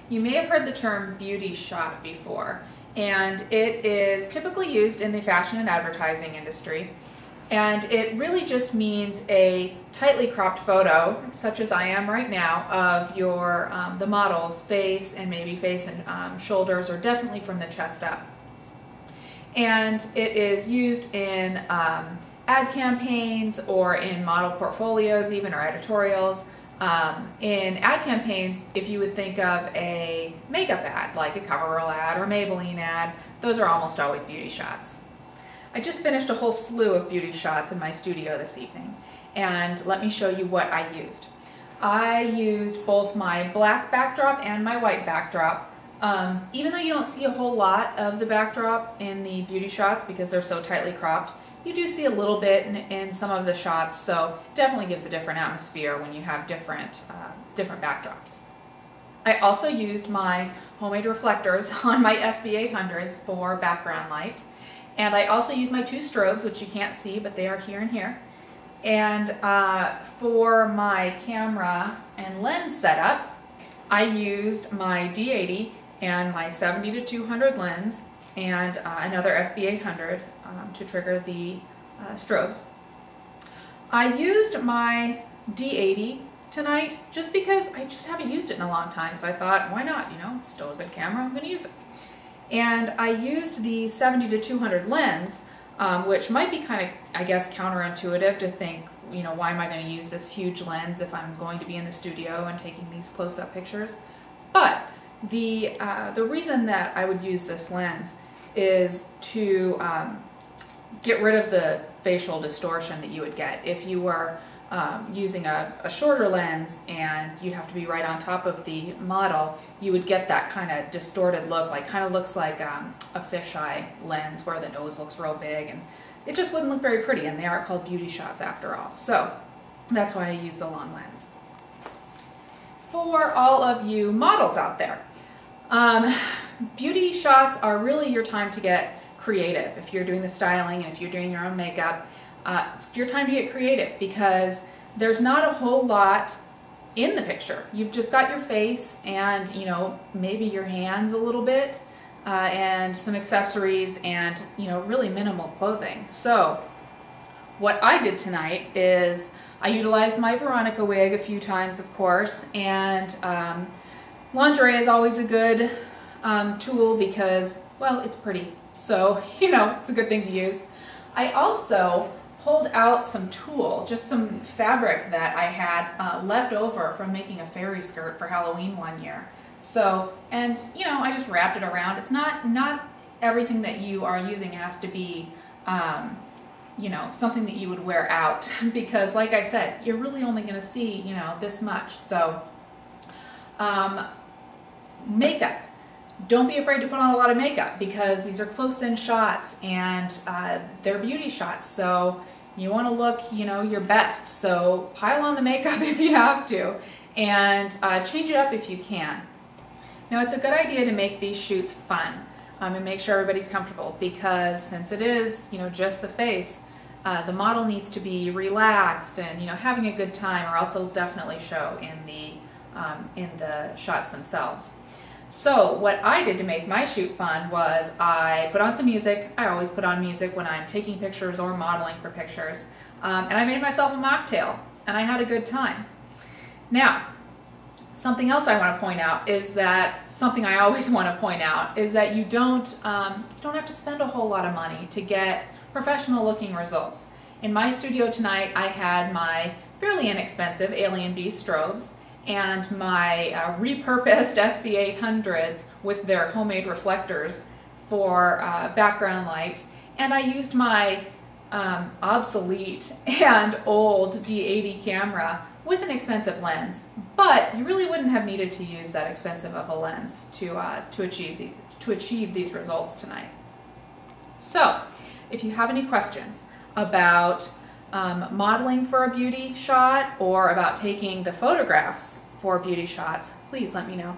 You may have heard the term beauty shot before, and it is typically used in the fashion and advertising industry. And it really just means a tightly cropped photo, such as I am right now, of your the model's face, and maybe face and shoulders, or definitely from the chest up. And it is used in ad campaigns, or in model portfolios even, or editorials. In ad campaigns, if you would think of a makeup ad, like a CoverGirl ad or a Maybelline ad, those are almost always beauty shots. I just finished a whole slew of beauty shots in my studio this evening, and let me show you what I used. I used both my black backdrop and my white backdrop. Even though you don't see a whole lot of the backdrop in the beauty shots because they're so tightly cropped, you do see a little bit in some of the shots, so it definitely gives a different atmosphere when you have different backdrops. I also used my homemade reflectors on my SB800s for background light, and I also used my two strobes, which you can't see, but they are here and here. And for my camera and lens setup, I used my D80 and my 70-200 lens, and another SB800 to trigger the strobes. I used my D80 tonight just because I just haven't used it in a long time, so I thought, why not? You know, it's still a good camera, I'm going to use it. And I used the 70-200 lens, which might be kind of, I guess, counterintuitive to think, you know, why am I going to use this huge lens if I'm going to be in the studio and taking these close-up pictures? But the reason that I would use this lens is to get rid of the facial distortion that you would get if you were using a shorter lens and you have to be right on top of the model. You would get that kind of distorted look, like kind of looks like a fisheye lens where the nose looks real big, and it just wouldn't look very pretty, and they aren't called beauty shots after all. So that's why I use the long lens. For all of you models out there, beauty shots are really your time to get creative. If you're doing the styling and if you're doing your own makeup, it's your time to get creative, because there's not a whole lot in the picture. You've just got your face and, you know, maybe your hands a little bit, and some accessories, and, you know, really minimal clothing. So what I did tonight is I utilized my Veronica wig a few times, of course, and lingerie is always a good tool because, well, it's pretty. So, you know, it's a good thing to use. I also pulled out some tulle, just some fabric that I had left over from making a fairy skirt for Halloween one year. So, and, you know, I just wrapped it around. It's not everything that you are using has to be, you know, something that you would wear out, because like I said, you're really only going to see, you know, this much. So, makeup. Don't be afraid to put on a lot of makeup, because these are close-in shots and they're beauty shots, so you want to look, you know, your best. So pile on the makeup if you have to, and change it up if you can. Now, it's a good idea to make these shoots fun and make sure everybody's comfortable, because since it is, you know, just the face, the model needs to be relaxed and, you know, having a good time, or else it'll definitely show in the shots themselves. So what I did to make my shoot fun was I put on some music. I always put on music when I'm taking pictures or modeling for pictures. And I made myself a mocktail, and I had a good time. Now, something else I want to point out is that, something I always want to point out, is that you don't have to spend a whole lot of money to get professional looking results. In my studio tonight, I had my fairly inexpensive Alien Beast strobes and my repurposed SB800s with their homemade reflectors for background light, and I used my obsolete and old D80 camera with an expensive lens. But you really wouldn't have needed to use that expensive of a lens to achieve these results tonight. So, if you have any questions about modeling for a beauty shot, or about taking the photographs for beauty shots, please let me know.